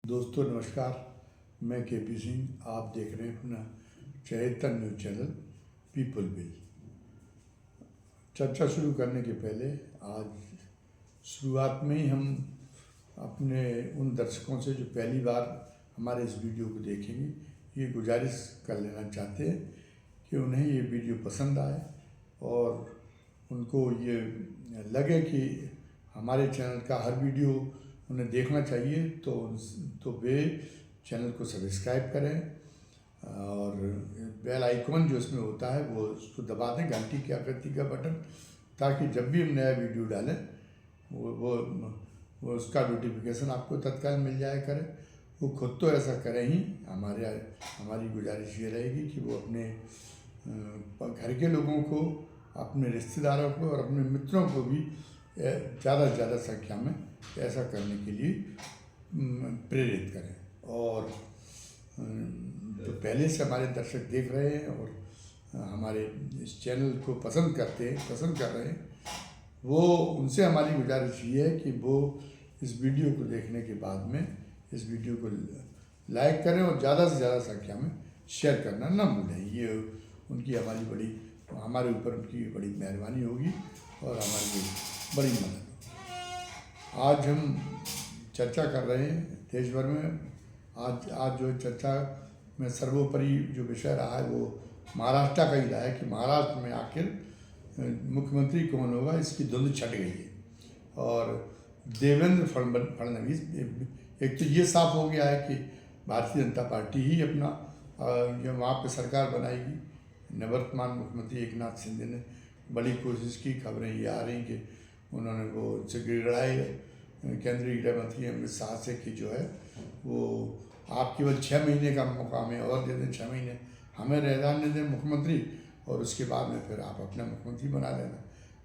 दोस्तों नमस्कार, मैं केपी सिंह। आप देख रहे हैं अपना चहेतन न्यूज चैनल पीपल बिल। चर्चा शुरू करने के पहले आज शुरुआत में ही हम अपने उन दर्शकों से जो पहली बार हमारे इस वीडियो को देखेंगे, ये गुजारिश कर लेना चाहते हैं कि उन्हें ये वीडियो पसंद आए और उनको ये लगे कि हमारे चैनल का हर वीडियो उन्हें देखना चाहिए तो वे चैनल को सब्सक्राइब करें और बेल आइकॉन जो इसमें होता है वो उसको दबा दें, घंटी की आकृति का बटन, ताकि जब भी हम नया वीडियो डालें वो उसका नोटिफिकेशन आपको तत्काल मिल जाया करे। वो खुद तो ऐसा करें ही, हमारी गुजारिश ये रहेगी कि वो अपने घर के लोगों को, अपने रिश्तेदारों को और अपने मित्रों को भी ज़्यादा से ज़्यादा संख्या में ऐसा करने के लिए प्रेरित करें। और जो पहले से हमारे दर्शक देख रहे हैं और हमारे इस चैनल को पसंद कर रहे हैं, वो उनसे हमारी गुजारिश ये है कि वो इस वीडियो को देखने के बाद में इस वीडियो को लाइक करें और ज़्यादा से ज़्यादा संख्या में शेयर करना ना भूलें। ये उनकी हमारे ऊपर उनकी बड़ी मेहरबानी होगी और हमारी बड़ी मदद। आज हम चर्चा कर रहे हैं देश भर में। आज जो चर्चा में सर्वोपरि जो विषय रहा है वो महाराष्ट्र का ही रहा है कि महाराष्ट्र में आखिर मुख्यमंत्री कौन होगा, इसकी धुंध छट गई है। और देवेंद्र फडणवीस, एक तो ये साफ हो गया है कि भारतीय जनता पार्टी ही अपना वहाँ पे सरकार बनाएगी। निवर्तमान मुख्यमंत्री एकनाथ शिंदे ने बड़ी कोशिश की, खबरें ये आ रही कि उन्होंने वो उनसे गिड़गिड़ाए केंद्रीय गृह मंत्री अमित शाह से कि जो है वो आप केवल 6 महीने का मौका हमें और दे दें, 6 महीने हमें रहने दें मुख्यमंत्री, और उसके बाद में फिर आप अपना मुख्यमंत्री बना लेना।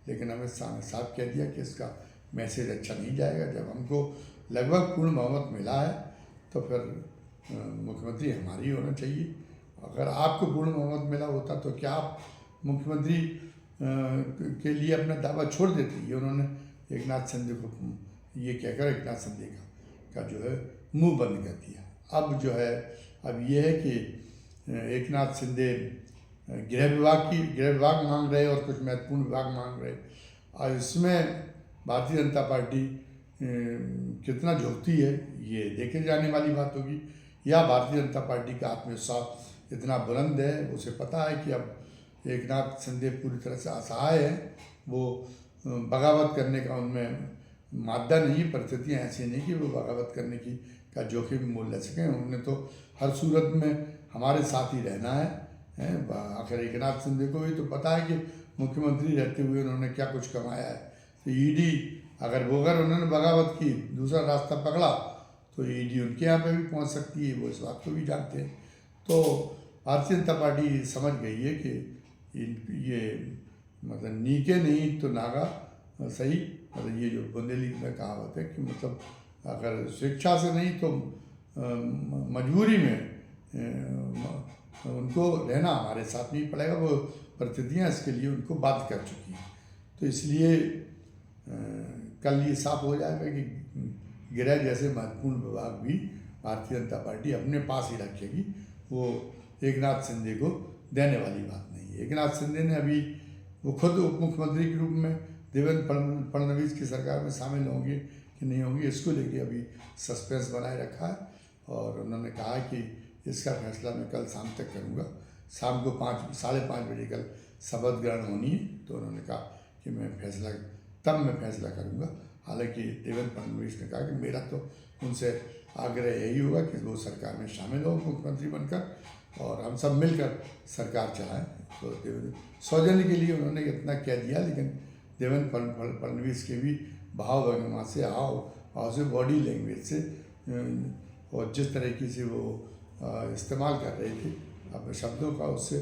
लेकिन अमित शाह ने साफ कह दिया कि इसका मैसेज अच्छा नहीं जाएगा। जब हमको लगभग पूर्ण बहुमत मिला है तो फिर मुख्यमंत्री हमारी होना चाहिए। अगर आपको पूर्ण बहुमत मिला होता तो क्या आप मुख्यमंत्री के लिए अपना दावा छोड़ देते? ये उन्होंने एकनाथ शिंदे को ये कहकर एकनाथ शिंदे का जो है मुंह बंद कर दिया। अब जो है अब ये है कि एकनाथ शिंदे गृह विभाग मांग रहे और कुछ महत्वपूर्ण विभाग मांग रहे। और इसमें भारतीय जनता पार्टी कितना झुकती है ये देखे जाने वाली बात होगी, या भारतीय जनता पार्टी का आत्मविश्वास इतना बुलंद है, उसे पता है कि अब एकनाथ शिंदे पूरी तरह से असहाय हैं, वो बगावत करने का उनमें मादा नहीं, परिस्थितियाँ ऐसी नहीं कि वो बगावत करने का जोखिम मोल ले सकें। उन्होंने तो हर सूरत में हमारे साथ ही रहना है। आखिर एकनाथ शिंदे को भी तो पता है कि मुख्यमंत्री रहते हुए उन्होंने क्या कुछ कमाया है। तो ईडी अगर उन्होंने बगावत की, दूसरा रास्ता पकड़ा, तो ईडी उनके यहाँ पे भी पहुँच सकती है, वो इस बात को भी जानते हैं। तो भारतीय जनता पार्टी समझ गई है कि ये मतलब नीके नहीं तो नागा सही। मतलब ये जो बुंदेली में कहावत है कि मतलब अगर शिक्षा से नहीं तो मजबूरी में उनको रहना हमारे साथ नहीं पड़ेगा। वो परिस्थितियाँ इसके लिए उनको बाध्य कर चुकी हैं। तो इसलिए कल ये साफ हो जाएगा कि गृह जैसे महत्वपूर्ण विभाग भी भारतीय जनता पार्टी अपने पास ही रखेगी। वो एकनाथ शिंदे को देने वाली बात नहीं है। एकनाथ शिंदे ने अभी वो खुद उप मुख्यमंत्री के रूप में देवेंद्र फडणवीस की सरकार में शामिल होंगे कि नहीं होंगे, इसको लेके अभी सस्पेंस बनाए रखा है। और उन्होंने कहा है कि इसका फैसला मैं कल शाम तक करूँगा। शाम को 5-5:30 बजे कल शपथ ग्रहण होनी है, तो उन्होंने कहा कि मैं फैसला करूँगा। हालांकि देवेंद्र फडणवीस ने कहा कि मेरा तो उनसे आग्रह यही होगा कि वो सरकार में शामिल हो मुख्यमंत्री बनकर और हम सब मिलकर सरकार चलाएं। तो सौजन्य के लिए उन्होंने इतना कह दिया, लेकिन देवेंद्र फडणवीस के भी भाव भंगिमा से, हाव से, बॉडी लैंग्वेज से और जिस तरीके से वो इस्तेमाल कर रहे थे अपने शब्दों का, उससे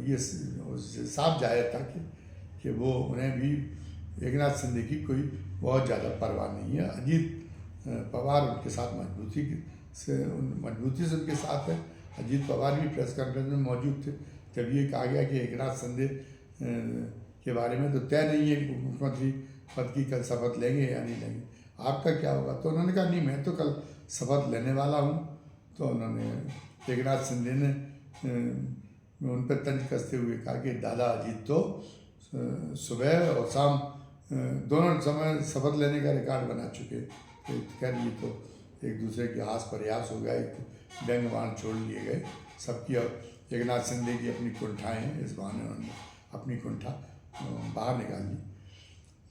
ये साफ जाहिर था कि वो उन्हें भी एकनाथ शिंदे की कोई बहुत ज़्यादा परवाह नहीं है। अजीत पवार उनके साथ मजबूती से उनके साथ है। अजीत पवार भी प्रेस कॉन्फ्रेंस में मौजूद थे जब ये कहा गया कि एकनाथ शिंदे के बारे में तो तय नहीं है कि मुख्यमंत्री पद की कल शपथ लेंगे या नहीं लेंगे। आपका क्या होगा? तो उन्होंने कहा नहीं, मैं तो कल शपथ लेने वाला हूँ। तो उन्होंने एकनाथ शिंदे ने उन पर तंज कसते हुए कहा कि दादा अजीत तो सुबह और शाम दोनों समय शपथ लेने का रिकॉर्ड बना चुके। तो खैर ये तो एक दूसरे के हास प्रयास हो गया, एक व्यंग बाण छोड़ लिए गए सबकी। और एकनाथ शिंदे की अपनी कुंठाएँ हैं, इस बहाने उन्होंने अपनी कुंठा बाहर निकाल ली।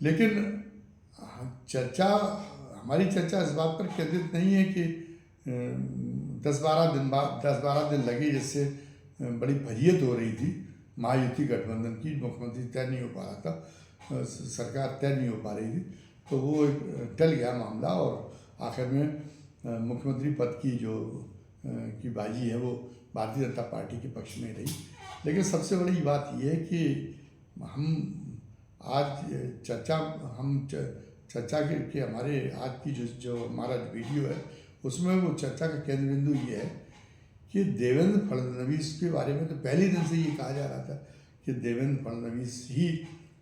लेकिन हमारी चर्चा इस बात पर केंद्रित नहीं है कि 10-12 दिन लगे, जिससे बड़ी फजीयत हो रही थी महायुति गठबंधन की। मुख्यमंत्री तय नहीं हो पा रहा था, सरकार तय नहीं हो पा रही थी, तो वो टल गया मामला और आखिर में मुख्यमंत्री पद की जो की बाजी है वो भारतीय जनता पार्टी के पक्ष में रही। लेकिन सबसे बड़ी बात ये है कि हम आज चर्चा के हमारे आज की जो हमारा वीडियो है उसमें वो चर्चा का केंद्र बिंदु ये है कि देवेंद्र फडणवीस के बारे में तो पहले दिन से ये कहा जा रहा था कि देवेंद्र फडणवीस ही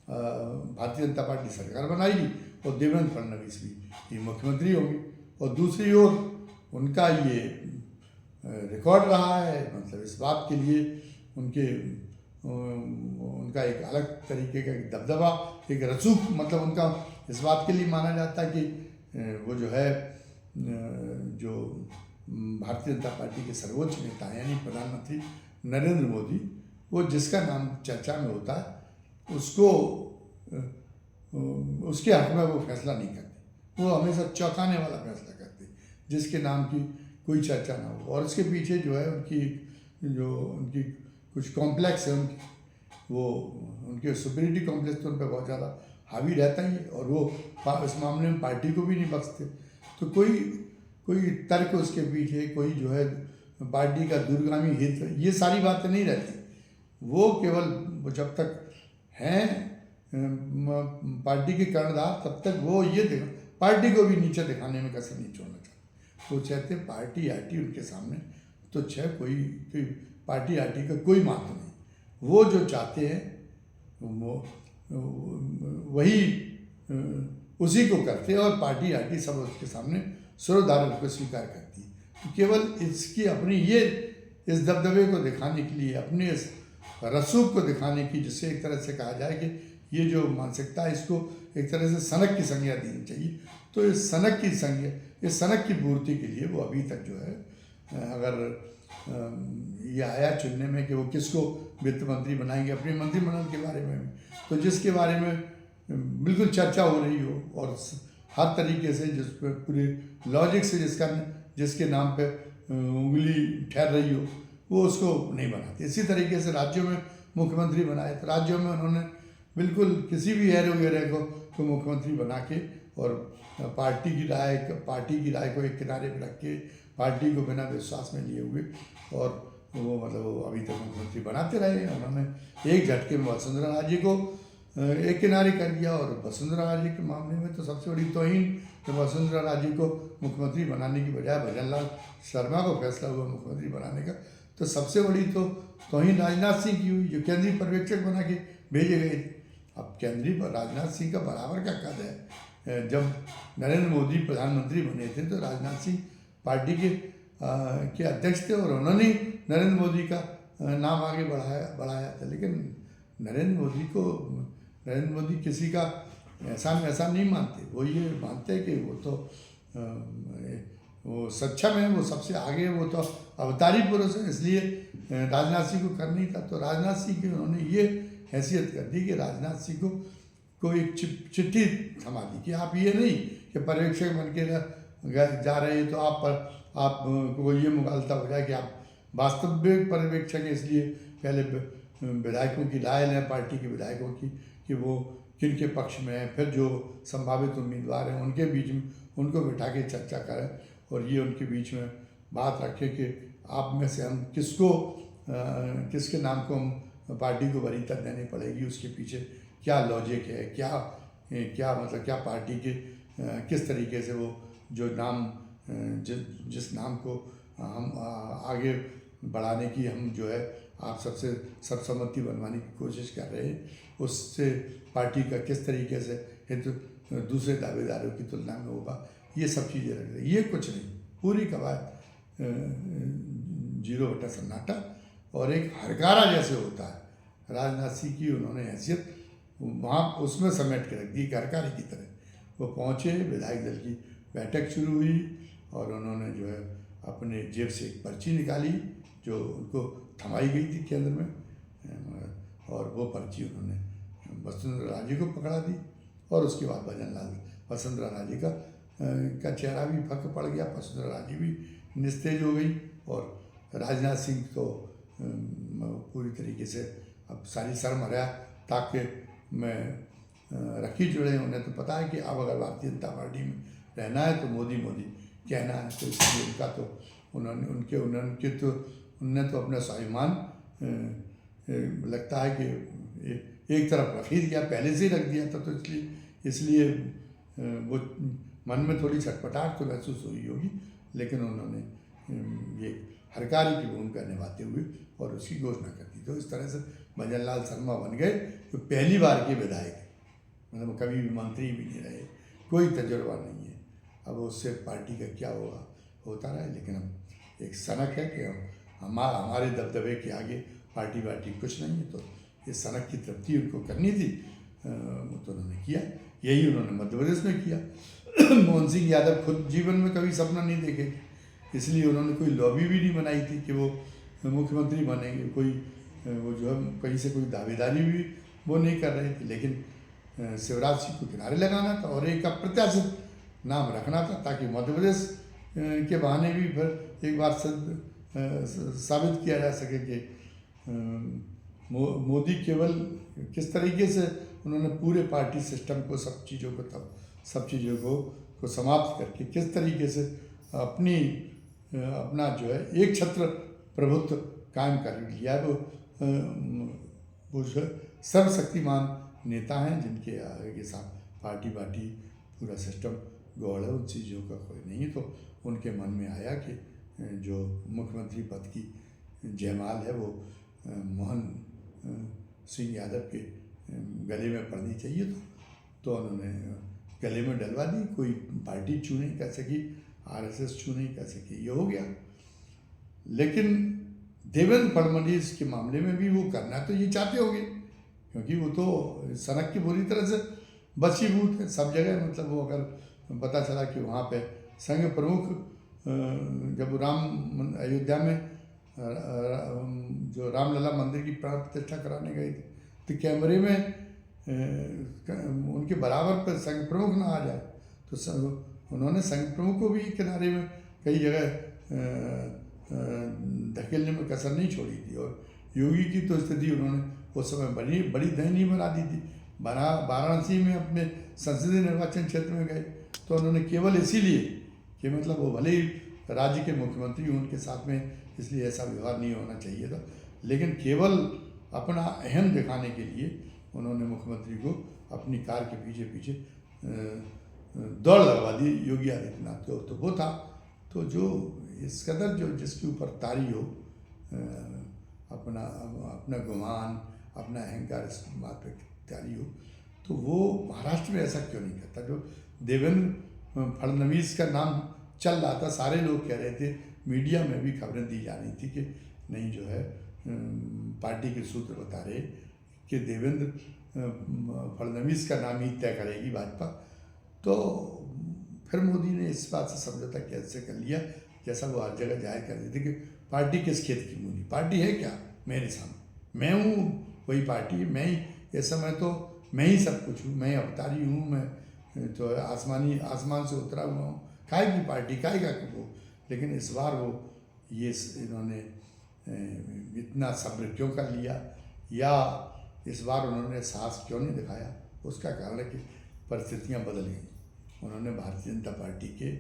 भारतीय जनता पार्टी सरकार बनाएगी और देवेंद्र फडणवीस भी मुख्यमंत्री होंगे। और दूसरी ओर उनका ये रिकॉर्ड रहा है, मतलब इस बात के लिए उनका एक अलग तरीके का एक दबदबा, एक रसूख, मतलब उनका इस बात के लिए माना जाता है कि वो जो है जो भारतीय जनता पार्टी के सर्वोच्च नेता हैं यानी प्रधानमंत्री नरेंद्र मोदी, वो जिसका नाम चर्चा में होता है उसको उसके हक में वो फैसला नहीं करते। वो हमेशा चौंकाने वाला फैसला करते जिसके नाम की कोई चर्चा ना हो। और इसके पीछे जो है उनकी कुछ कॉम्प्लेक्स है, उनके सुपीरियरिटी कॉम्प्लेक्स तो उन पर बहुत ज़्यादा हावी रहता ही है और वो इस मामले में पार्टी को भी नहीं बख्शते। तो कोई तर्क उसके पीछे, कोई जो है पार्टी का दूरगामी हित, ये सारी बातें नहीं रहती। वो केवल जब तक हैं पार्टी के कर्णधार तब तक वो ये पार्टी को भी नीचे दिखाने में कसर नहीं छोड़ना चाहते। वो चाहते पार्टी आर्टी उनके सामने तो कोई पार्टी आर्टी का कोई महत्व नहीं। वो जो चाहते हैं वो वही उसी को करते हैं और पार्टी आर्टी सब उसके सामने सुरधार को स्वीकार करती है। तो केवल इसकी अपनी इस दबदबे को दिखाने के लिए, अपने इस रसूख को दिखाने की, जिससे एक तरह से कहा जाए कि ये जो मानसिकता है इसको एक तरह से सनक की संज्ञा देनी चाहिए। तो इस सनक की संज्ञा, इस सनक की पूर्ति के लिए वो अभी तक जो है, अगर ये आया चुनने में कि वो किसको वित्त मंत्री बनाएंगे अपने मंत्रिमंडल के बारे में भी, तो जिसके बारे में बिल्कुल चर्चा हो रही हो और हर तरीके से जिस पर पूरे लॉजिक से जिसके नाम पे उंगली ठहर रही हो, वो उसको नहीं बनाते। इसी तरीके से राज्यों में मुख्यमंत्री बनाए, तो राज्यों में उन्होंने बिल्कुल किसी भी हैरो वगैरह को मुख्यमंत्री बना के और पार्टी की राय को एक किनारे पर रख के, पार्टी को बिना विश्वास में लिए हुए, और वो मतलब वो अभी तक मुख्यमंत्री बनाते रहे। उन्होंने एक झटके में वसुंधरा राजे को एक किनारे कर दिया। और वसुंधरा राजे के मामले में तो सबसे बड़ी तौहीन तो वसुंधरा राजे को मुख्यमंत्री बनाने की बजाय भजन लाल शर्मा को फैसला हुआ मुख्यमंत्री बनाने का। तो सबसे बड़ी तो तौहीन राजनाथ सिंह की हुई, जो केंद्रीय पर्यवेक्षक बना के भेजे गए थे। अब केंद्रीय पर राजनाथ सिंह का बराबर का कद है। जब नरेंद्र मोदी प्रधानमंत्री बने थे तो राजनाथ सिंह पार्टी के अध्यक्ष थे और उन्होंने नरेंद्र मोदी का नाम आगे बढ़ाया था। लेकिन नरेंद्र मोदी किसी का ऐसा नहीं मानते। वो ये मानते हैं कि वो तो वो सक्षम है, वो सबसे आगे, वो तो अवतारी पुरुष है, इसलिए राजनाथ सिंह को कर नहीं था। तो राजनाथ सिंह की उन्होंने ये हैसियत कर दी कि राजनाथ सिंह को एक चिट्ठी थमा दी कि आप ये नहीं कि पर्यवेक्षक बन के जा रहे हैं तो आप को ये मुगालता हो जाए कि आप वास्तविक पर्यवेक्षक हैं। इसलिए पहले विधायकों की राय लें, पार्टी के विधायकों की, कि वो किन के पक्ष में है, फिर जो संभावित उम्मीदवार हैं उनके बीच में उनको बिठा के चर्चा करें और ये उनके बीच में बात रखें कि आप में से हम किसके नाम को हम पार्टी को वरीयता देनी पड़ेगी, उसके पीछे क्या लॉजिक है, क्या पार्टी के किस तरीके से वो जो नाम जिस नाम को हम आगे बढ़ाने की हम जो है आप सबसे सर्वसम्मति बनवाने की कोशिश कर रहे हैं, उससे पार्टी का किस तरीके से हित दूसरे दावेदारों की तुलना में होगा, ये सब चीज़ें रख रही, ये कुछ नहीं, पूरी कवायद 0 बटा सन्नाटा और एक हरकारा जैसे होता है। राजनाथ सिंह की उन्होंने हैसियत वहाँ उसमें समेट के रख दी, हरकारी की तरह। वो पहुँचे, विधायक दल की बैठक शुरू हुई और उन्होंने जो है अपने जेब से एक पर्ची निकाली जो उनको थमाई गई थी केंद्र में, और वो पर्ची उन्होंने वसुंधरा राजे को पकड़ा दी और उसके बाद भजन लाल वसुंधरा राजे का चेहरा भी फक पड़ गया, वसुंधरा राजे भी निस्तेज हो गई और राजनाथ सिंह तो पूरी तरीके से अब सारी शर्म हराया, ताकि मैं रखी जुड़े। उन्हें तो पता है कि अब अगर भारतीय जनता पार्टी में रहना है तो मोदी मोदी कहना है, तो इसलिए उनका तो उन्होंने तो अपना स्वाभिमान लगता है कि एक तरफ रख ही दिया, पहले से ही रख दिया था, तो इसलिए वो मन में थोड़ी छटपटाहट तो महसूस हुई होगी, लेकिन उन्होंने ये हरकारी की भूमिका निभाते हुए और उसकी घोषणा कर दी। तो इस तरह से भजन लाल शर्मा बन गए तो पहली बार के विधायक, मतलब कभी भी मंत्री भी नहीं रहे, कोई तजुर्बा नहीं है। अब उससे पार्टी का क्या होगा होता रहा है, लेकिन अब एक सनक है कि हमारे दबदबे के आगे पार्टी कुछ नहीं है, तो इस सनक की तृप्ति उनको करनी थी, तो उन्होंने किया। यही उन्होंने मध्य प्रदेश में किया। मोहन सिंह यादव खुद जीवन में कभी सपना नहीं देखे, इसलिए उन्होंने कोई लॉबी भी नहीं बनाई थी कि वो मुख्यमंत्री बनेंगे, कोई वो जो है कहीं से कोई दावेदारी भी वो नहीं कर रहे थे, लेकिन शिवराज सिंह को किनारे लगाना था और एक अप्रत्याशित नाम रखना था, ताकि मध्य प्रदेश के बहाने भी फिर एक बार साबित किया जा सके कि मोदी केवल किस तरीके से उन्होंने पूरे पार्टी सिस्टम को सब चीज़ों को समाप्त करके किस तरीके से अपना जो है एक छत्र प्रभुत्व कायम कर लिया है। वो जो सर्वशक्तिमान नेता हैं जिनके आगे साथ पार्टी पूरा सिस्टम गौड़ है, उन चीज़ों का कोई नहीं है। तो उनके मन में आया कि जो मुख्यमंत्री पद की जयमाल है वो मोहन सिंह यादव के गले में पड़नी चाहिए, तो उन्होंने गले में डलवा दी। कोई पार्टी चू नहीं कर सकी, RSS चू नहीं कर सकी, ये हो गया। लेकिन देवेंद्र फडणवीस के मामले में भी वो करना तो ये चाहते होंगे, क्योंकि वो तो सनक की बुरी तरह से बसीभूत है सब जगह। मतलब वो अगर पता चला कि वहाँ पे संघ प्रमुख जब अयोध्या में जो रामलला मंदिर की प्राण प्रतिष्ठा कराने गए थे, तो कैमरे में उनके बराबर पर संघ प्रमुख ना आ जाए, तो उन्होंने संघ प्रमुख को भी किनारे में कई जगह धकेलने में कसर नहीं छोड़ी थी। और योगी की तो स्थिति उन्होंने उस समय बड़ी दयनीय बना दी थी। वाराणसी में अपने संसदीय निर्वाचन क्षेत्र में गए तो उन्होंने केवल इसीलिए कि मतलब वो भले ही राज्य के मुख्यमंत्री हों उनके साथ में, इसलिए ऐसा व्यवहार नहीं होना चाहिए था, लेकिन केवल अपना अहम दिखाने के लिए उन्होंने मुख्यमंत्री को अपनी कार के पीछे दौड़ लगवा दी योगी आदित्यनाथ को। तो वो था, तो जो इस कदर जो जिसके ऊपर तारी हो अपना गुमान, अपना अहंकार इस बात पर तारी हो, तो वो महाराष्ट्र में ऐसा क्यों नहीं करता। जो देवेंद्र फडणवीस का नाम चल रहा था, सारे लोग कह रहे थे, मीडिया में भी खबरें दी जा रही थी कि नहीं जो है पार्टी के सूत्र बता रहे कि देवेंद्र फडणवीस का नाम ही तय करेगी भाजपा। तो फिर मोदी ने इस बात से समझौता कैसे कर लिया, जैसा वो हर जगह जाहिर कर देते कि पार्टी किस खेत की मूली, पार्टी है क्या मेरे सामने, मैं हूँ वही पार्टी, मैं ही इस समय तो मैं ही सब कुछ हूँ, मैं अवतारी हूँ, मैं तो आसमान से उतरा हुआ हूँ, काय की पार्टी, काय का वो। लेकिन इस बार वो इन्होंने इतना सब्र क्यों कर लिया, या इस बार उन्होंने साहस क्यों नहीं दिखाया, उसका कारण है कि परिस्थितियाँ बदल गई। उन्होंने भारतीय जनता पार्टी के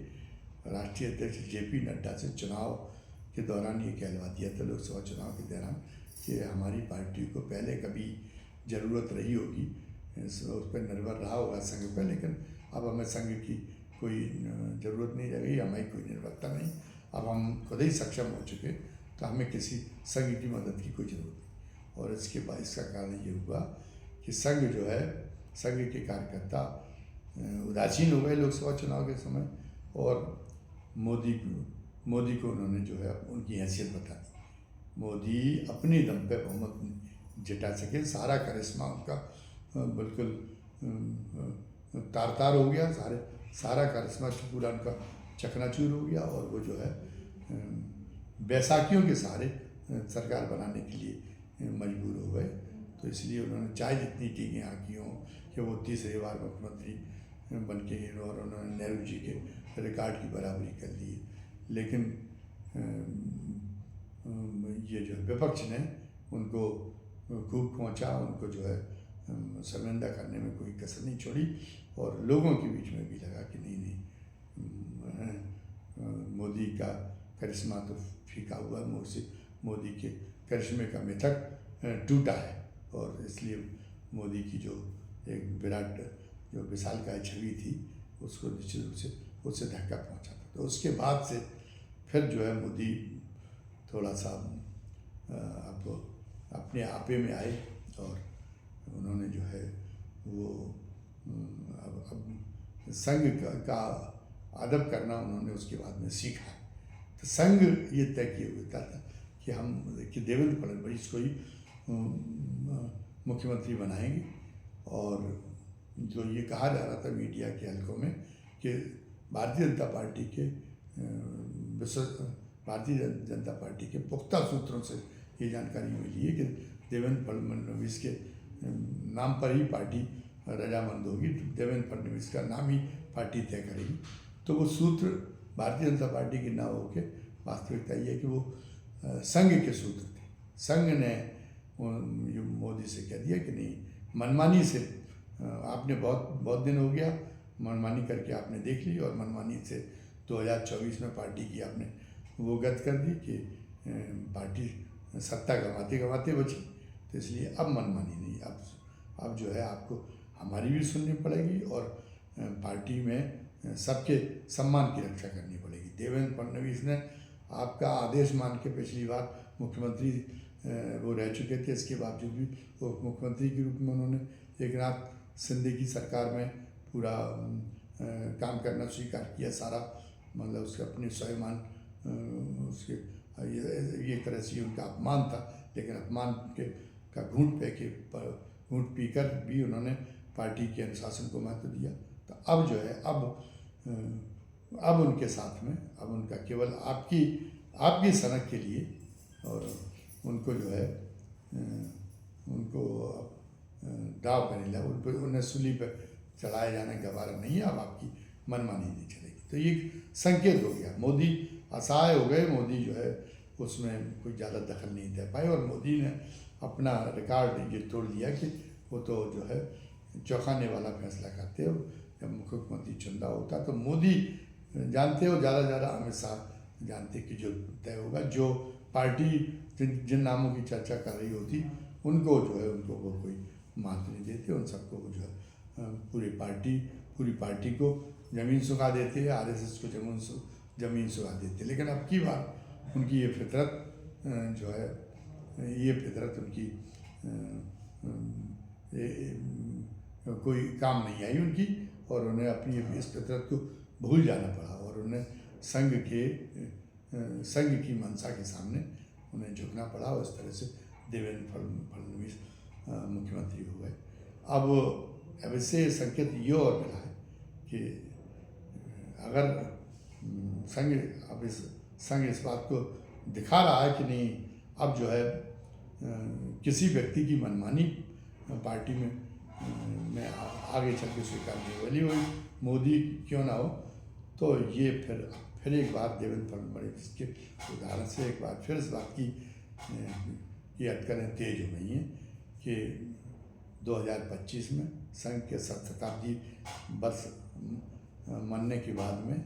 राष्ट्रीय अध्यक्ष JP नड्डा से चुनाव के दौरान ये कहलवा दिया था, लोकसभा चुनाव के दौरान, कि हमारी पार्टी को पहले कभी ज़रूरत रही होगी, उस पर निर्भर रहा होगा संघ पर, लेकिन अब हमें संघ की कोई ज़रूरत नहीं रह गई, हमारी कोई निर्भरता नहीं, अब हम खुद ही सक्षम हो चुके, तो हमें किसी संघ की मदद की कोई ज़रूरत नहीं। और इसके बाद इसका कारण ये हुआ कि संघ जो है, संघ के कार्यकर्ता उदासीन हो गए लोकसभा चुनाव के समय, और मोदी को उन्होंने जो है उनकी हैसियत बता दी। मोदी अपने दम पे बहुमत जिता सके, सारा करिश्मा उनका बिल्कुल तार तार हो गया, सारा करिश्मा पूरा उनका चकनाचूर हो गया, और वो जो है बैसाखियों के सहारे सरकार बनाने के लिए मजबूर हो गए। तो इसलिए उन्होंने चाहे जितनी टीकें यहाँ की हों कि वो तीसरी बार मुख्यमंत्री बन के, और उन्होंने नेहरू जी के रिकॉर्ड की बराबरी कर ली, लेकिन ये जो विपक्ष ने उनको खूब पहुँचा, उनको जो है शर्मिंदा करने में कोई कसर नहीं छोड़ी, और लोगों के बीच में भी लगा कि नहीं मोदी का करिश्मा तो फीका हुआ, मोदी के करिश्मे का मिथक टूटा है, और इसलिए मोदी की जो एक विराट जो विशालकाय छवि थी उसको निश्चित रूप से उससे धक्का पहुंचा था। तो उसके बाद से फिर जो है मोदी थोड़ा सा अब अपने आपे में आए, और उन्होंने जो है वो अब संघ का अदब करना उन्होंने उसके बाद में सीखा। तो संघ ये तय किए हुए था कि देवेंद्र फडणवीस को ही मुख्यमंत्री बनाएंगे, और जो ये कहा जा रहा था मीडिया के हलकों में कि भारतीय जनता पार्टी के पुख्ता सूत्रों से ये जानकारी मिली है कि देवेंद्र फडणवीस के नाम पर ही पार्टी रजामंद होगी, देवेंद्र फडणवीस का नाम ही पार्टी तय करेगी। तो वो सूत्र भारतीय जनता पार्टी की ना होके वास्तविकता ये है कि वो संघ के सूत्र थे। संघ ने मोदी से कह दिया कि नहीं, मनमानी से आपने बहुत दिन हो गया, मनमानी करके आपने देख ली, और मनमानी से 2024 में पार्टी की आपने वो गत कर दी कि पार्टी सत्ता गंवाते गंवाते बची। तो इसलिए अब मनमानी नहीं, अब जो है आपको हमारी भी सुननी पड़ेगी, और पार्टी में सबके सम्मान की रक्षा करनी पड़ेगी। देवेंद्र फडणवीस ने आपका आदेश मान के पिछली बार मुख्यमंत्री वो रह चुके थे, इसके बावजूद भी वो मुख्यमंत्री के रूप में उन्होंने एकनाथ शिंदे की सरकार में पूरा काम करना स्वीकार किया। सारा मतलब उसका अपने स्वाभिमान उसके ये तरह से उनका अपमान था, लेकिन अपमान का घूंट पीकर भी उन्होंने पार्टी के अनुशासन को महत्व दिया। तो अब जो है अब उनके साथ में अब उनका केवल आपकी सनक के लिए, और उनको जो है उनको दाव पर नहीं लगा, उन्हें सूली पर चढ़ाए जाने का गवारा नहीं है, अब आपकी मनमानी नहीं चलेगी। तो ये संकेत हो गया, मोदी असहाय हो गए, मोदी जो है उसमें कोई ज़्यादा दखल नहीं दे पाए, और मोदी ने अपना रिकॉर्ड ये तोड़ दिया कि वो तो जो है चौंकाने वाला फैसला करते हो। जब मुख्यमंत्री चुना होता तो मोदी जानते हो, ज़्यादा अमित शाह जानते कि जो तय होगा, जो पार्टी जिन नामों की चर्चा कर रही होती उनको जो है उनको वो कोई महत्व नहीं देते, उन सबको जो है पूरी पार्टी को ज़मीन सुखा देते हैं, आरएसएस को ज़मीन सुखा देते। लेकिन अब की बार उनकी ये फितरत जो है ये फितरत उनकी कोई काम नहीं आई उनकी, और उन्हें अपनी इस फितरत को भूल जाना पड़ा, और उन्हें संघ की मंशा के सामने उन्हें झुकना पड़ा, और इस तरह से देवेंद्र फडणवीस मुख्यमंत्री हो गए। अब इससे संकेत ये और मिला है कि अगर संघ इस बात को दिखा रहा है कि नहीं, अब जो है किसी व्यक्ति की मनमानी पार्टी में आगे चल के स्वीकार नहीं वाली, वही मोदी क्यों ना हो। तो ये फिर एक बार देवेंद्र फडणवीस के उदाहरण से एक बार फिर इस बात की अटकलें तेज हो गई हैं कि 2025 में संघ के शताब्दी वर्ष मनने के बाद में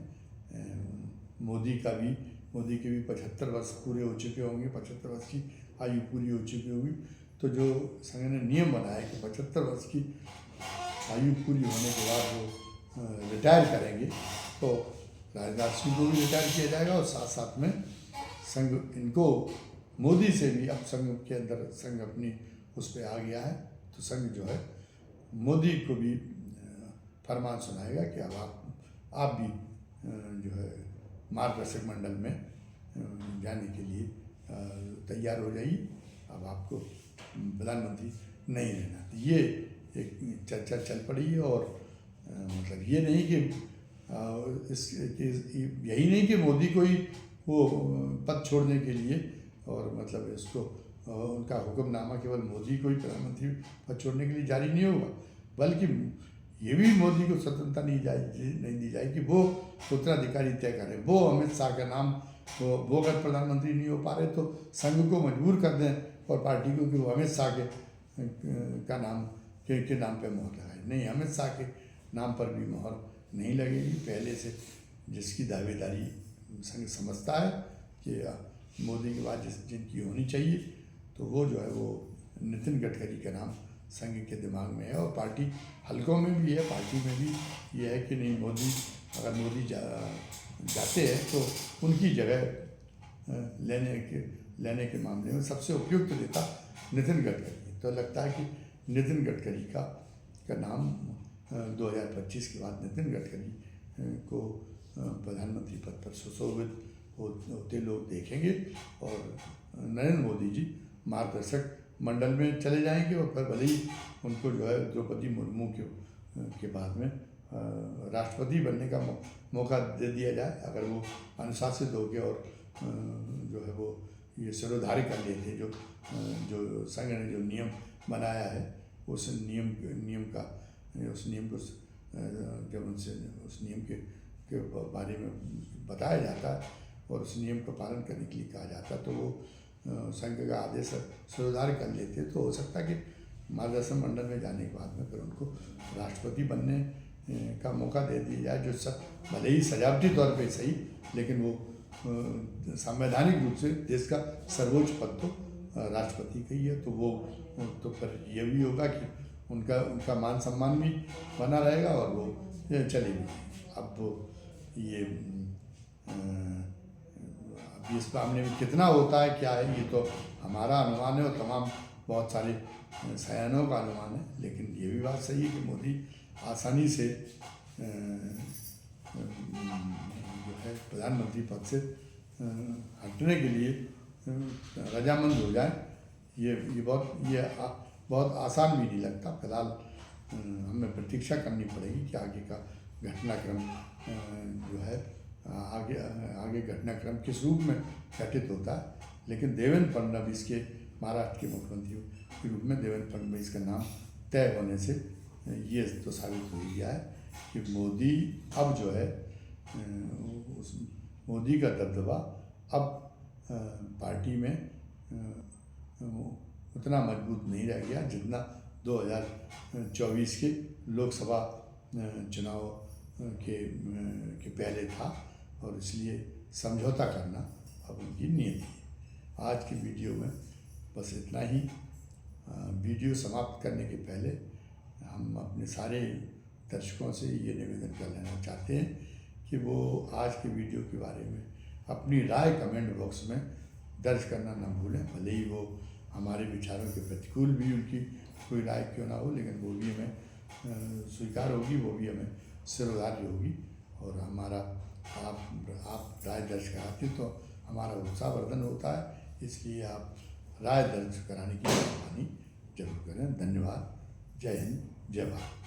मोदी के भी 75 वर्ष पूरे हो चुके होंगे, 75 वर्ष की आयु पूरी हो चुकी होगी। तो जो संघ ने नियम बनाया कि 75 वर्ष की आयु पूरी होने के बाद वो रिटायर करेंगे, तो राजनाथ सिंह को भी रिटायर किया जाएगा, और साथ साथ में संघ इनको मोदी से भी अब संघ के अंदर संघ अपनी उस पर आ गया है। तो संघ जो है मोदी को भी फरमान सुनाएगा कि अब आप भी जो है मार्गदर्शक मंडल में जाने के लिए तैयार हो जाइए, अब आपको प्रधानमंत्री नहीं रहना। तो ये एक चर्चा चल पड़ी है। और मतलब ये नहीं कि यही नहीं कि मोदी को ही वो पद छोड़ने के लिए, और मतलब इसको उनका हुक्मनामा केवल मोदी को ही प्रधानमंत्री पद छोड़ने के लिए जारी नहीं होगा, बल्कि ये भी मोदी को स्वतंत्रता नहीं दी जाएगी। वो उत्तराधिकारी तय करें। वो अमित शाह का नाम, वो अगर प्रधानमंत्री नहीं हो पा रहे तो संघ को मजबूर कर दें और पार्टी को कि वो अमित शाह के नाम पे मोहर लगाए। नहीं, अमित शाह के नाम पर भी मोहर नहीं लगेगी। पहले से जिसकी दावेदारी संघ समझता है कि मोदी के बाद जिनकी होनी चाहिए, तो वो जो है वो नितिन गडकरी का नाम संघ के दिमाग में है। और पार्टी हलकों में भी है, पार्टी में भी ये है कि नहीं, अगर मोदी जाते हैं तो उनकी जगह लेने के मामले में सबसे उपयुक्त नेता नितिन गडकरी। तो लगता है कि नितिन गडकरी का नाम 2025 के बाद नितिन गडकरी को प्रधानमंत्री पद पर सुशोभित होते लोग देखेंगे, और नरेंद्र मोदी जी मार्गदर्शक मंडल में चले जाएंगे। और फिर भले ही उनको जो है द्रौपदी मुर्मू के बाद में राष्ट्रपति बनने का मौका दे दिया जाए, अगर वो अनुशासित हो गए और जो है वो ये सिरोधार्य कर लेते जो संघ ने जो नियम बनाया है, उस नियम को जब उनसे उस नियम के बारे में बताया जाता है और उस नियम का पालन करने के लिए कहा जाता है, तो वो संघ का आदेश सिरोधार्य कर लेते। तो हो सकता है कि मार्गदर्शन मंडल में जाने के बाद में फिर उनको राष्ट्रपति बनने का मौका दे दिया जाए, जो सब भले ही सजावटी तौर पे सही, लेकिन वो संवैधानिक रूप से देश का सर्वोच्च पद तो राष्ट्रपति का ही है। तो वो तो फिर ये भी होगा कि उनका मान सम्मान भी बना रहेगा और वो चलेगी। अब ये अब इस मामले में कितना होता है क्या है, ये तो हमारा अनुमान है और तमाम बहुत सारे सयानों का अनुमान है। लेकिन ये भी बात सही है कि मोदी आसानी से जो है प्रधानमंत्री पद से हटने के लिए रजामंद हो जाए, ये बहुत आसान भी नहीं लगता। फिलहाल हमें प्रतीक्षा करनी पड़ेगी कि आगे का घटनाक्रम जो है आगे घटनाक्रम किस रूप में घटित होता है। लेकिन देवेंद्र फडणवीस के महाराष्ट्र के मुख्यमंत्री के रूप में देवेंद्र फडणवीस का नाम तय होने से ये तो साबित हो ही गया है कि मोदी अब जो है उस मोदी का दबदबा अब पार्टी में उतना मजबूत नहीं रह गया जितना 2024 के लोकसभा चुनाव के पहले था, और इसलिए समझौता करना अब उनकी नियति है। आज की वीडियो में बस इतना ही। वीडियो समाप्त करने के पहले हम अपने सारे दर्शकों से ये निवेदन कर लेना चाहते हैं कि वो आज के वीडियो के बारे में अपनी राय कमेंट बॉक्स में दर्ज करना ना भूलें। भले ही वो हमारे विचारों के प्रतिकूल भी उनकी कोई राय क्यों ना हो, लेकिन वो भी हमें स्वीकार होगी, वो भी हमें सिरोधार्य होगी। और हमारा आप राय दर्ज कराते तो हमारा उत्साहवर्धन होता है, इसलिए आप राय दर्ज कराने की मेहरबानी जरूर करें। धन्यवाद। जय हिंद, जय भारत।